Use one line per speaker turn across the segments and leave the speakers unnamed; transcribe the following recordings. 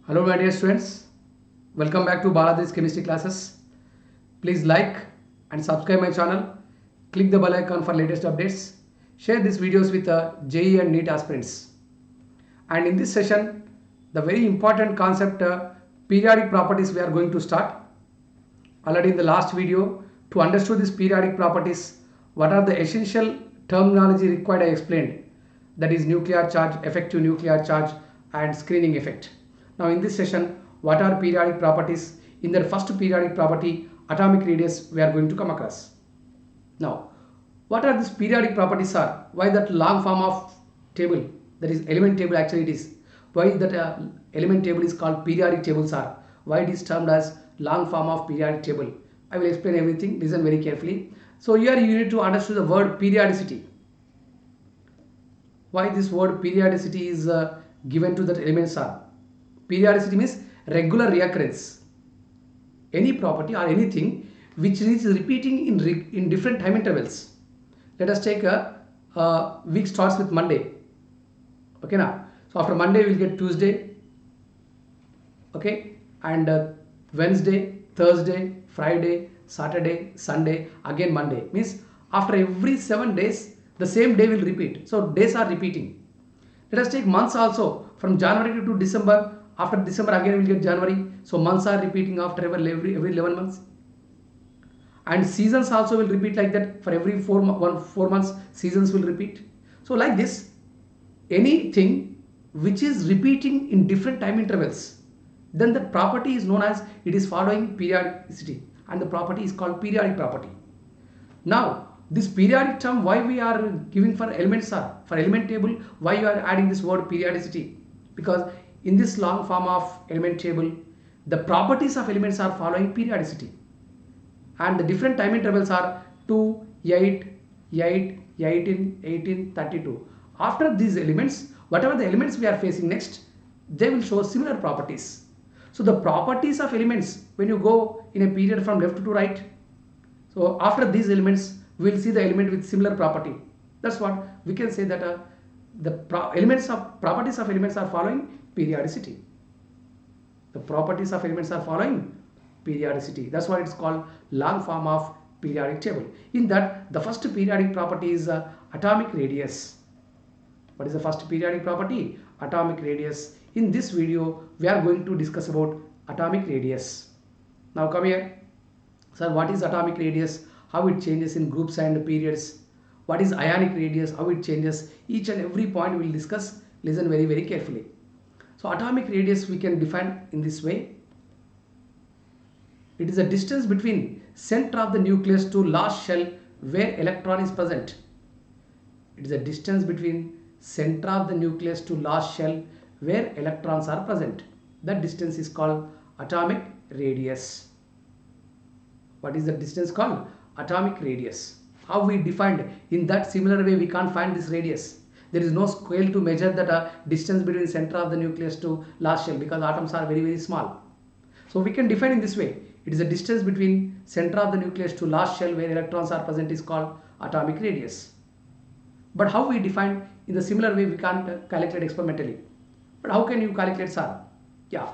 Hello my dear students, welcome back to Baladi's chemistry classes. Please like and subscribe my channel, click the bell icon for latest updates, share these videos with JEE and NEET aspirants. And in this session, the very important concept periodic properties we are going to start. Already in the last video, to understand these periodic properties, what are the essential terminology required I explained, that is nuclear charge, effective nuclear charge and screening effect. Now in this session, what are periodic properties? In the first periodic property, atomic radius, we are going to come across. Now, what are these periodic properties are? Why that long form of table, that is element table actually it is. Why that element table is called periodic tables are? Why it is termed as long form of periodic table? I will explain everything, listen very carefully. So here you need to understand the word periodicity. Why this word periodicity is given to that elements are? Periodicity means regular reoccurrence. Any property or anything which is repeating in different time intervals. Let us take a week starts with Monday. Okay now. So after Monday we'll get Tuesday. Okay, and Wednesday, Thursday, Friday, Saturday, Sunday, again Monday. Means after every 7 days the same day will repeat. So days are repeating. Let us take months also, from January to December. After December again we will get January. So months are repeating after every 11 months. And seasons also will repeat like that. For every 4 months seasons will repeat. So like this, anything which is repeating in different time intervals, then that property is known as, it is following periodicity, and the property is called periodic property. Now this periodic term, why we are giving for elements are, for element table, why you are adding this word periodicity? Because in this long form of element table, the properties of elements are following periodicity, and the different time intervals are 2, 8, 8, 18, 18, 32. After these elements, whatever the elements we are facing next, they will show similar properties. So the properties of elements, when you go in a period from left to right, so after these elements we will see the element with similar property. That's what we can say, that properties of elements are following periodicity. The properties of elements are following periodicity. That's why it's called long form of periodic table. In that, the first periodic property is atomic radius. What is the first periodic property? Atomic radius. In this video we are going to discuss about atomic radius. Now come here. Sir, what is atomic radius? How it changes in groups and periods? What is ionic radius? How it changes? Each and every point we will discuss. Listen very carefully. So atomic radius we can define in this way. It is a distance between center of the nucleus to last shell where electron is present. It is a distance between center of the nucleus to last shell where electrons are present. That distance is called atomic radius. What is the distance called? Atomic radius. How we defined? In that similar way we can't find this radius. There is no scale to measure that distance between center of the nucleus to last shell, because atoms are very small. So we can define in this way. It is a distance between center of the nucleus to last shell where electrons are present is called atomic radius. But how we define? In the similar way we can't calculate experimentally. But how can you calculate, sir? Yeah,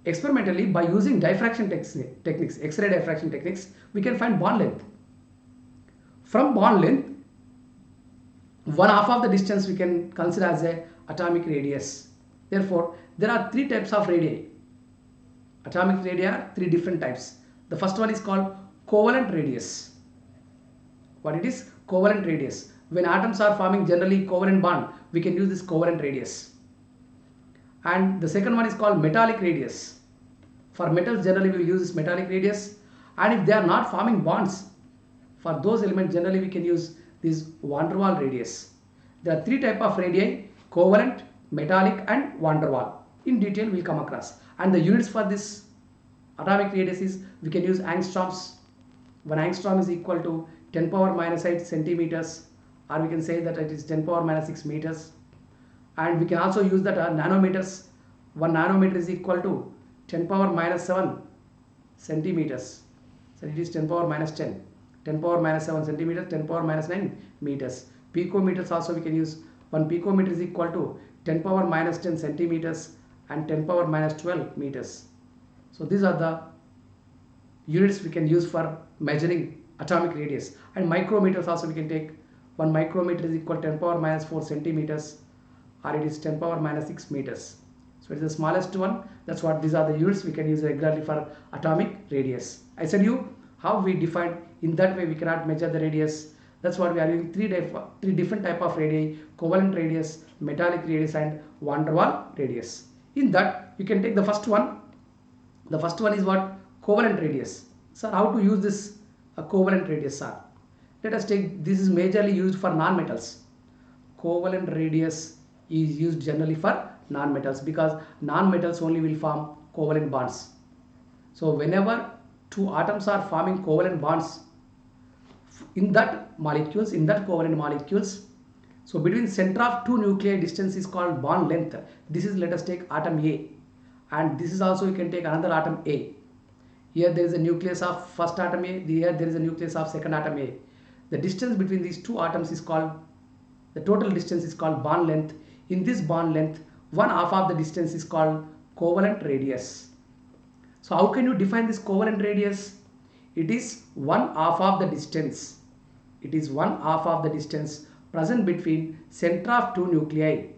experimentally by using diffraction techniques, X-ray diffraction techniques, we can find bond length. From bond length, 1/2 of the distance we can consider as a atomic radius. Therefore, there are 3 types of radii. Atomic radii are 3 different types. The first one is called covalent radius. What it is? Covalent radius. When atoms are forming generally covalent bond, we can use this covalent radius. And the second one is called metallic radius. For metals generally we will use this metallic radius, and if they are not forming bonds, for those elements generally we can use this van der Waals radius. There are 3 types of radii: covalent, metallic and van der Waals. In detail we will come across, and the units for this atomic radius is, we can use angstroms. 1 angstrom is equal to 10 power minus 8 centimeters, or we can say that it is 10 power minus 6 meters. And we can also use that nanometers. 1 nanometer is equal to 10 power minus 7 centimeters. So it is 10 power minus 10. 10 power minus 7 centimeters, 10 power minus 9 meters. Picometers also we can use. 1 picometer is equal to 10 power minus 10 centimeters, and 10 power minus 12 meters. So these are the units we can use for measuring atomic radius. And micrometers also we can take. 1 micrometer is equal to 10 power minus 4 centimeters, or it is 10 power minus 6 meters. So it is the smallest one. That's what these are the units we can use regularly for atomic radius. I said you how we define in that way we cannot measure the radius. That's what we are using three different type of radii: covalent radius, metallic radius, and van der Waals radius. In that you can take the first one. The first one is what? Covalent radius. Sir, how to use this covalent radius, sir? Let us take, this is majorly used for non-metals. Covalent radius is used generally for non-metals because non-metals only will form covalent bonds. So whenever two atoms are forming covalent bonds in that covalent molecules, so between center of two nuclei distance is called bond length. This is, let us take atom A, and this is also you can take another atom A. Here there is a nucleus of first atom A, here there is a nucleus of second atom A. The distance between these two atoms is called, the total distance is called bond length. In this bond length, one half of the distance is called covalent radius. So how can you define this covalent radius? It is one half of the distance. It is one half of the distance present between center of two nuclei.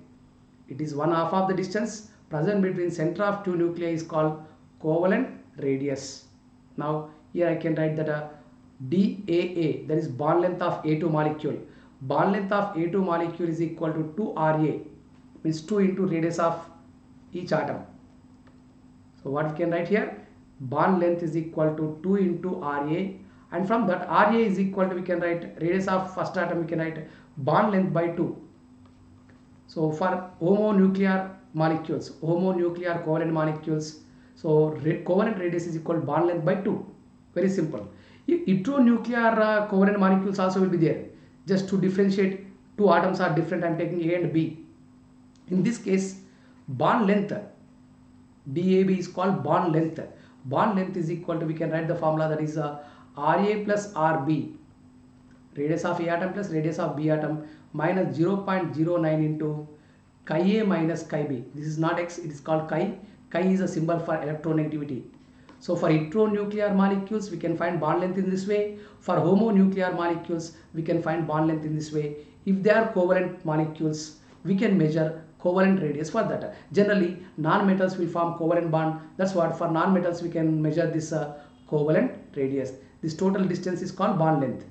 It is one half of the distance present between center of two nuclei is called covalent radius. Now here I can write that DAA, that is bond length of A2 molecule. Bond length of A2 molecule is equal to 2RA, means 2 into radius of each atom. So what we can write here? Bond length is equal to 2 into RA, and from that RA is equal to, we can write radius of first atom, we can write bond length by 2. So for homonuclear molecules, homonuclear covalent molecules, so covalent radius is equal to bond length by 2. Very simple. Heteronuclear covalent molecules also will be there. Just to differentiate, two atoms are different, I am taking A and B. In this case, bond length, DAB is called bond length. Bond length is equal to, we can write the formula, that is RA plus RB, radius of A atom plus radius of B atom, minus 0.09 into chi A minus chi B. This is not X, it is called chi. Chi is a symbol for electronegativity. So for heteronuclear molecules, we can find bond length in this way. For homonuclear molecules, we can find bond length in this way. If they are covalent molecules, we can measure covalent radius for that. Generally, non-metals will form covalent bond. That's what for non-metals we can measure this covalent radius. This total distance is called bond length.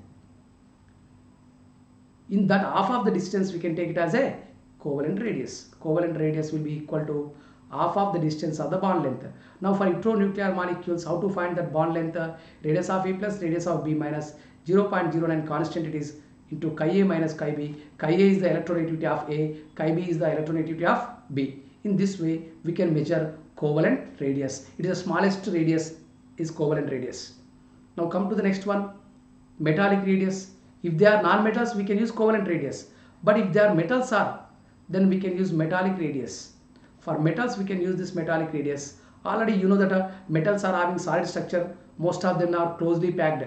In that half of the distance, we can take it as a covalent radius. Covalent radius will be equal to half of the distance of the bond length. Now for heteronuclear molecules, how to find that bond length? Radius of A plus radius of B minus 0.09 constant it is into chi A minus chi B. Chi A is the electronegativity of A, chi B is the electronegativity of B. In this way, we can measure covalent radius. It is the smallest radius is covalent radius. Now come to the next one, metallic radius. If they are non-metals, we can use covalent radius. But if they are metals then we can use metallic radius. For metals, we can use this metallic radius. Already you know that metals are having solid structure. Most of them are closely packed.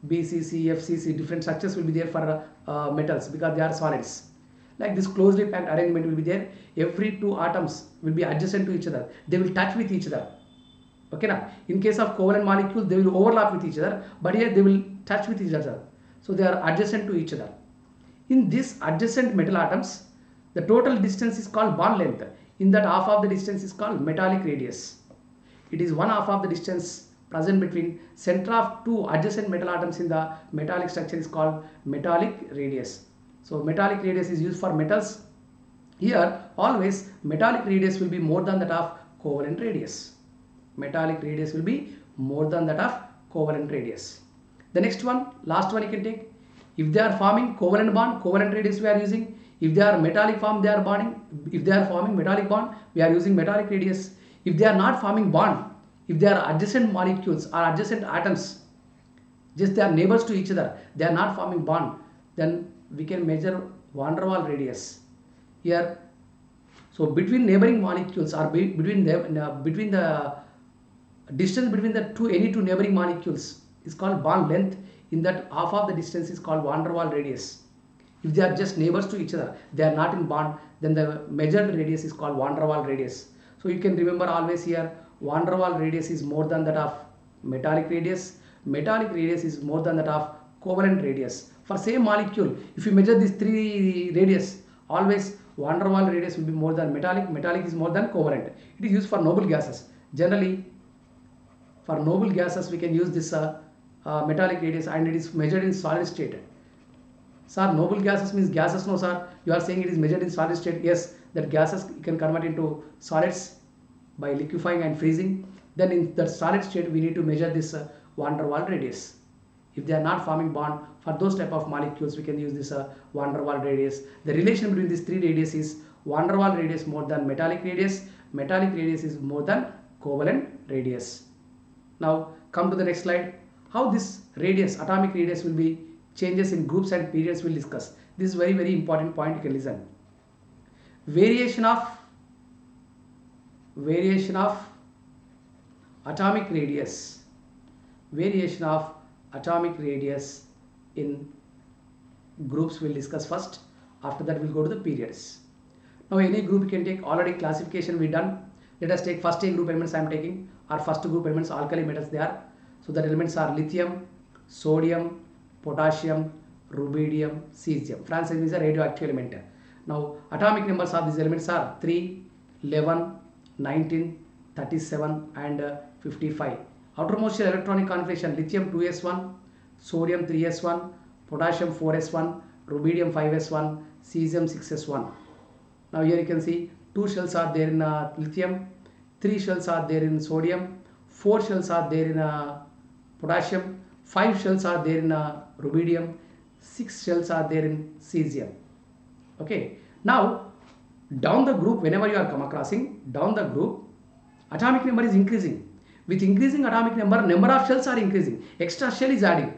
BCC, FCC, different structures will be there for metals because they are solids. Like this closely packed arrangement will be there. Every two atoms will be adjacent to each other. They will touch with each other. Okay, now in case of covalent molecules, they will overlap with each other, but here they will touch with each other. So they are adjacent to each other. In these adjacent metal atoms, the total distance is called bond length. In that half of the distance is called metallic radius. It is one half of the distance present between center of two adjacent metal atoms in the metallic structure is called metallic radius. So metallic radius is used for metals. Here always metallic radius will be more than that of covalent radius. Metallic radius will be more than that of covalent radius. The next one, last one you can take. If they are forming covalent bond, covalent radius we are using. If they are metallic form, they are bonding. If they are forming metallic bond, we are using metallic radius. If they are not forming bond, if they are adjacent molecules or adjacent atoms, just they are neighbors to each other, they are not forming bond, then we can measure van der Waals radius. Here, so between neighboring molecules or between the distance between the any two neighboring molecules is called bond length. In that half of the distance is called van der Waals radius. If they are just neighbors to each other, they are not in bond, then the measured radius is called van der Waals radius. So you can remember always here, van der Waals radius is more than that of metallic radius. Metallic radius is more than that of covalent radius. For same molecule, if you measure these three radius, always van der Waals radius will be more than metallic. Metallic is more than covalent. It is used for noble gases. Generally, for noble gases, we can use this metallic radius, and it is measured in solid state. Sir, noble gases means gases, no sir. You are saying it is measured in solid state. Yes, that gases you can convert into solids by liquefying and freezing. Then in that solid state, we need to measure this van der Waals radius. If they are not forming bond, for those type of molecules, we can use this van der Waals radius. The relation between these three radius is van der Waals radius more than metallic radius. Metallic radius is more than covalent radius. Now come to the next slide. How this radius, atomic radius, will be changes in groups and periods we'll discuss. This is very important point, you can listen. Variation of atomic radius. Variation of atomic radius in groups we'll discuss first. After that we'll go to the periods. Now any group you can take, already classification we done. Let us take first A group elements I am taking. Our first group elements, alkali metals they are. So the elements are lithium, sodium, potassium, rubidium, cesium. Francium is a radioactive element. Now atomic numbers of these elements are 3, 11, 19, 37 and 55. Outermost electronic configuration: lithium 2s1, sodium 3s1, potassium 4s1, rubidium 5s1, cesium 6s1. Now here you can see 2 shells are there in lithium, 3 shells are there in sodium, 4 shells are there in potassium, 5 shells are there in rubidium, 6 shells are there in cesium. Okay, now down the group, whenever you are come acrossing down the group, atomic number is increasing. With increasing atomic number of shells are increasing, extra shell is adding.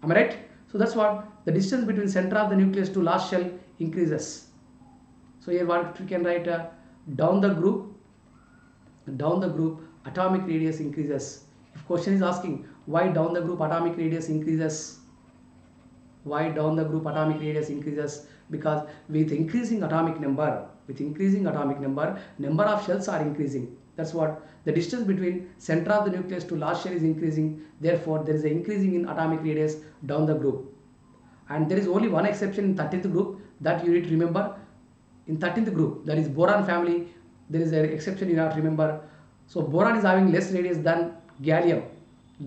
Am I right? So that's what the distance between center of the nucleus to last shell increases. So here what we can write, down the group atomic radius increases. If question is asking why down the group atomic radius increases, why down the group atomic radius increases? Because with increasing atomic number, number of shells are increasing. That's what the distance between center of the nucleus to last shell is increasing. Therefore, there is an increasing in atomic radius down the group. And there is only one exception in 13th group that you need to remember. In 13th group, that is boron family, there is an exception you have to remember. So boron is having less radius than gallium.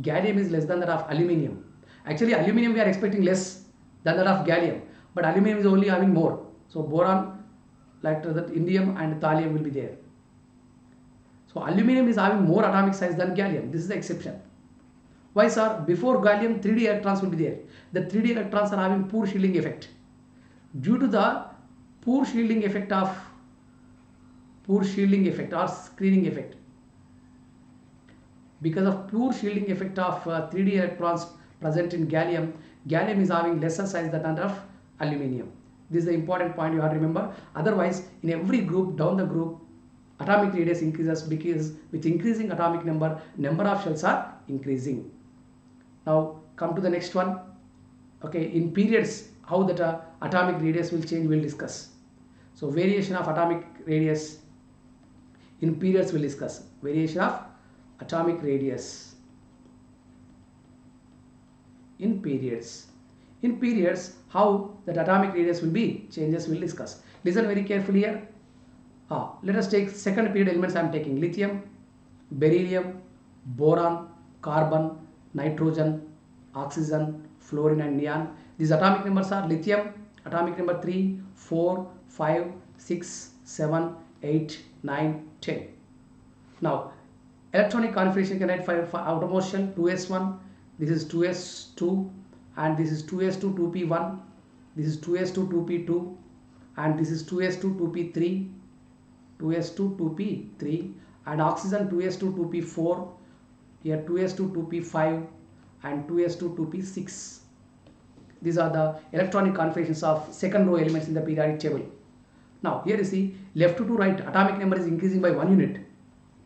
Gallium is less than that of aluminium. Actually, aluminium we are expecting less than that of gallium, but aluminium is only having more. So boron, like that, indium and thallium will be there. So aluminium is having more atomic size than gallium. This is the exception. Why, sir? Before gallium, 3D electrons will be there. The 3D electrons are having poor shielding effect. Due to the poor shielding effect or screening effect, because of poor shielding effect of 3D electrons present in gallium is having lesser size than that of aluminium. This is the important point you have to remember. Otherwise, in every group, down the group, atomic radius increases because with increasing atomic number of shells are increasing. Now come to the next one. Okay, in periods, how that atomic radius will change, we'll discuss. So variation of atomic radius in periods we'll discuss. Variation of atomic radius in periods. In periods, how that atomic radius will be changes we'll discuss. Listen very carefully here. Let us take second period elements I am taking: lithium, beryllium, boron, carbon, nitrogen, oxygen, fluorine and neon. These atomic numbers are: lithium, atomic number 3, 4, 5, 6, 7, 8, 9, 10. Now, electronic configuration can write for outermost shell 2s1, this is 2s2, and this is 2s2 2p1, this is 2s2 2p2, and this is 2s2 2p3, 2s2 2p3, and oxygen 2s2 2p4, here 2s2 2p5 and 2s2 2p6. These are the electronic configurations of second row elements in the periodic table. Now here you see left to right atomic number is increasing by 1 unit.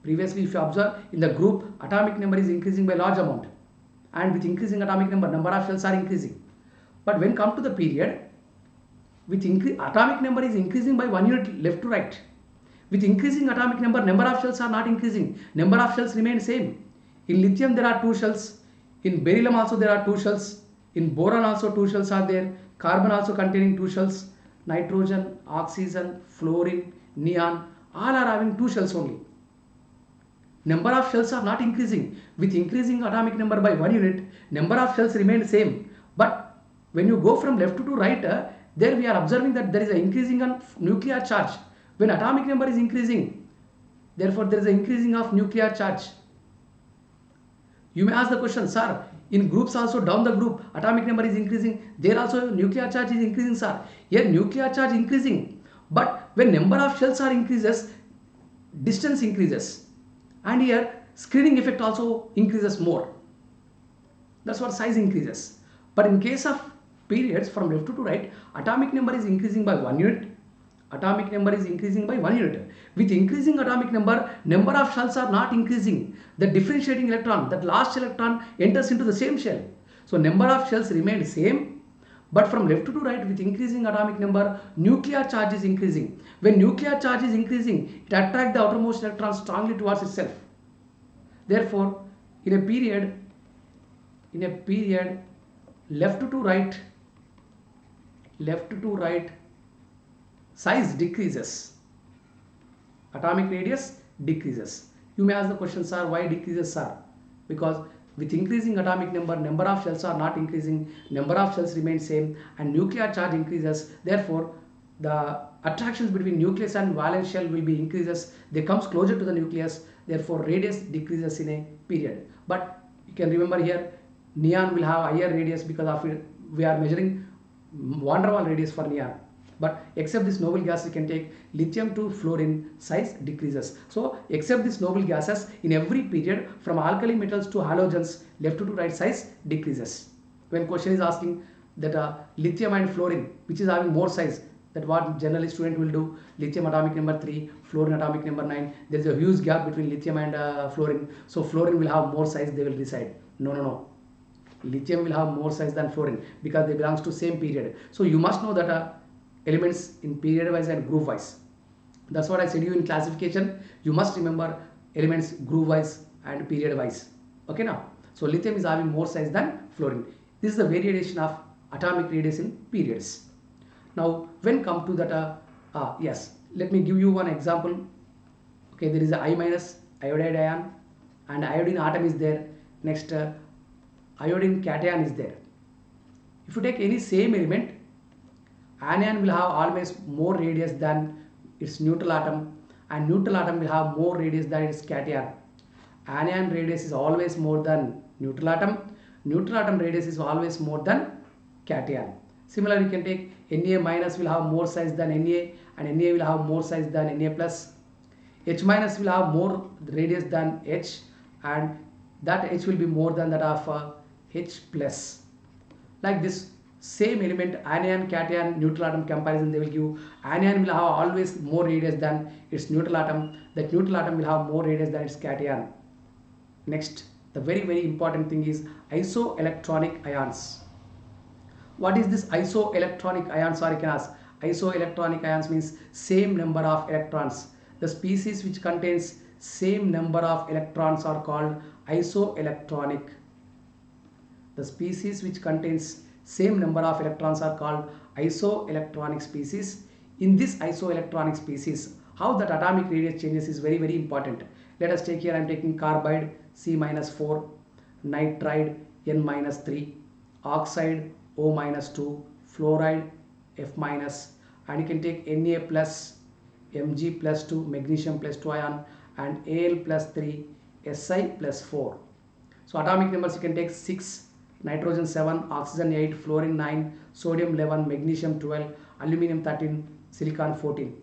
Previously, if you observe in the group, atomic number is increasing by large amount, and with increasing atomic number of shells are increasing. But when come to the period, with atomic number is increasing by 1 unit left to right. With increasing atomic number of shells are not increasing. Number of shells remain same. In lithium there are 2 shells. In beryllium also there are 2 shells. In boron also 2 shells are there. Carbon also containing 2 shells. Nitrogen, oxygen, fluorine, neon, all are having 2 shells only. Number of shells are not increasing. With increasing atomic number by 1 unit, number of shells remain same. But when you go from left to right, there we are observing that there is an increasing of nuclear charge. When atomic number is increasing, therefore there is an increasing of nuclear charge. You may ask the question, sir, in groups also down the group, atomic number is increasing. There also nuclear charge is increasing, sir. Here nuclear charge increasing. But when number of shells are increases, distance increases. And here screening effect also increases more. That's what size increases. But in case of periods from left to right, atomic number is increasing by 1 unit. Atomic number is increasing by 1 unit. With increasing atomic number of shells are not increasing. The differentiating electron, that last electron enters into the same shell. So number of shells remain same, but from left to right with increasing atomic number, nuclear charge is increasing. When nuclear charge is increasing, it attracts the outermost electron strongly towards itself. Therefore, in a period left to right, size decreases, atomic radius decreases. You may ask the question, sir, why decreases, sir? Because with increasing atomic number of shells are not increasing, number of shells remain same, and nuclear charge increases. Therefore, the attractions between nucleus and valence shell will be increases. They comes closer to the nucleus. Therefore, radius decreases in a period. But you can remember here, neon will have higher radius because of it. We are measuring van der Waals radius for neon. But except this noble gas, you can take lithium to fluorine, size decreases. So except this noble gases, in every period from alkali metals to halogens, left to right, size decreases. When question is asking that lithium and fluorine, which is having more size, that what generally student will do, lithium atomic number 3, fluorine atomic number 9, there is a huge gap between lithium and fluorine. So fluorine will have more size, they will decide. No. Lithium will have more size than fluorine because they belongs to same period. So you must know that elements in period wise and group wise. That's what I said you in classification. You must remember elements group wise and period wise. Okay now. So lithium is having more size than fluorine. This is the variation of atomic radius in periods. Now when come to that, yes, let me give you one example. Okay, there is a I minus iodide ion and iodine atom is there. Next iodine cation is there. If you take any same element, anion will have always more radius than its neutral atom, and neutral atom will have more radius than its cation. Anion radius is always more than neutral atom. Neutral atom radius is always more than cation. Similarly, you can take Na minus will have more size than Na, and Na will have more size than Na plus. H minus will have more radius than H, and that H will be more than that of H plus. Like this, same element anion, cation, neutral atom comparison, they will give anion will have always more radius than its neutral atom. That neutral atom will have more radius than its cation. Next, the very important thing is isoelectronic ions. What is this isoelectronic ions, or you can ask? Isoelectronic ions means same number of electrons. The species which contains same number of electrons are called isoelectronic. The species which contains same number of electrons are called isoelectronic species. In this isoelectronic species, how that atomic radius changes is very important. Let us take here, I am taking carbide C minus 4, nitride N minus 3, oxide O minus 2, fluoride F minus, and you can take Na plus, Mg plus 2, magnesium plus 2 ion, and Al plus 3, Si plus 4. So atomic numbers you can take 6, nitrogen 7, oxygen 8, fluorine 9, sodium 11, magnesium 12, aluminum 13, silicon 14.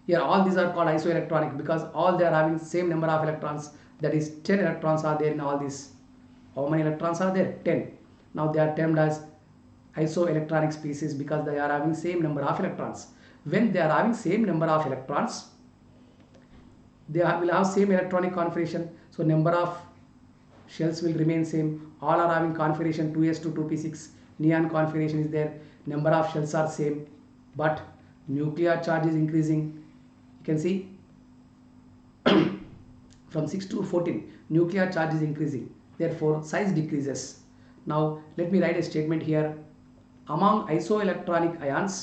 Here all these are called isoelectronic because all they are having same number of electrons, that is 10 electrons are there in all these. How many electrons are there? 10. Now they are termed as isoelectronic species because they are having same number of electrons. When they are having same number of electrons, they will have same electronic configuration. So number of shells will remain same. All are having configuration 2s to 2p6. Neon configuration is there. Number of shells are same. but nuclear charge is increasing. You can see from 6 to 14 nuclear charge is increasing, therefore size decreases. Now let me write a statement here. Among isoelectronic ions,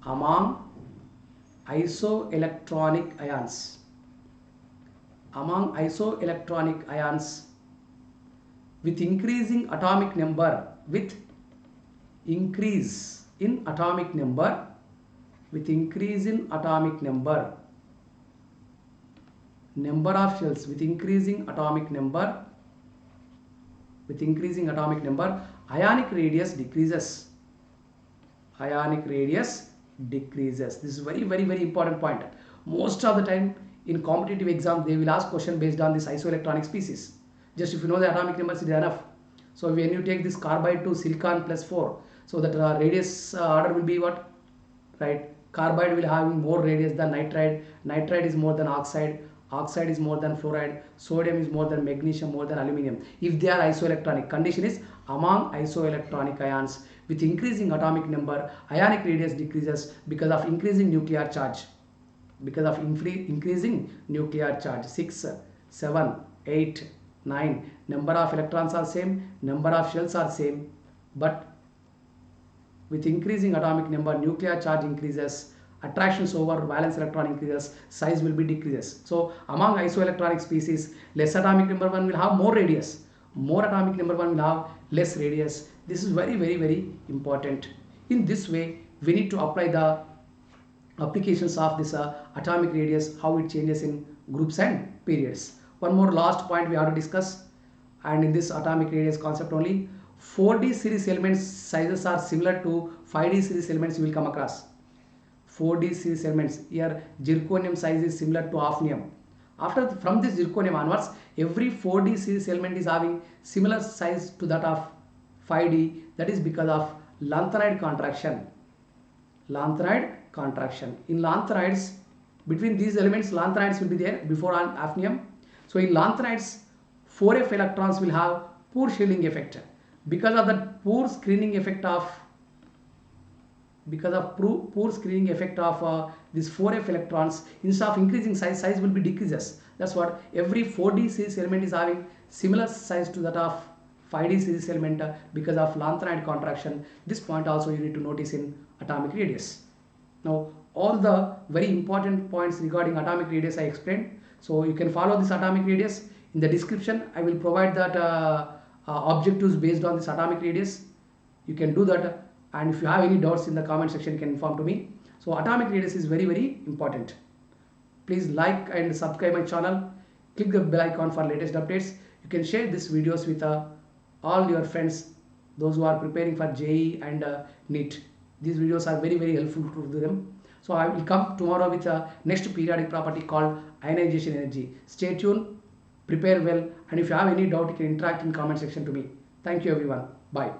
among isoelectronic ions, among isoelectronic ions with increasing atomic number, with increase in atomic number, with increase in atomic number, number of shells, with increasing atomic number, with increasing atomic number, ionic radius decreases. Ionic radius decreases. This is very important point. Most of the time in competitive exam they will ask question based on this isoelectronic species. Just if you know the atomic numbers, it is enough. So when you take this carbide to silicon plus 4, so that radius order will be what, right? Carbide will have more radius than nitride, nitride is more than oxide, oxide is more than fluoride, sodium is more than magnesium, more than aluminum. If they are isoelectronic, condition is among isoelectronic ions with increasing atomic number, ionic radius decreases because of increasing nuclear charge, because of increasing nuclear charge. 6, 7, 8, 9, number of electrons are same, number of shells are same, but with increasing atomic number, nuclear charge increases, attractions over valence electron increases, size will be decreases. So among isoelectronic species, less atomic number one will have more radius, more atomic number one will have less radius. This is very important. In this way we need to apply the applications of this atomic radius, how it changes in groups and periods. One more last point we have to discuss, and in this atomic radius concept only, 4D series elements sizes are similar to 5D series elements you will come across. 4D series elements, here zirconium size is similar to hafnium. From this zirconium onwards, every 4D series element is having similar size to that of 5D. That is because of lanthanide contraction. Lanthanide contraction. In lanthanides, between these elements, lanthanides will be there before hafnium. So in lanthanides, 4f electrons will have poor shielding effect. Because of that poor screening effect of, because of poor screening effect of these 4f electrons, instead of increasing size will be decreases. That's what every 4D series element is having similar size to that of 5D series element because of lanthanide contraction. This point also you need to notice in atomic radius. Now all the very important points regarding atomic radius I explained. So you can follow this atomic radius. In the description I will provide that objectives based on this atomic radius. You can do that, and if you have any doubts in the comment section you can inform to me. So atomic radius is very important. Please like and subscribe my channel. Click the bell icon for latest updates. You can share these videos with all your friends, those who are preparing for JEE and NEET. These videos are very helpful to them. So I will come tomorrow with a next periodic property called ionization energy. Stay tuned, prepare well, and if you have any doubt you can interact in comment section to me. Thank you everyone. Bye.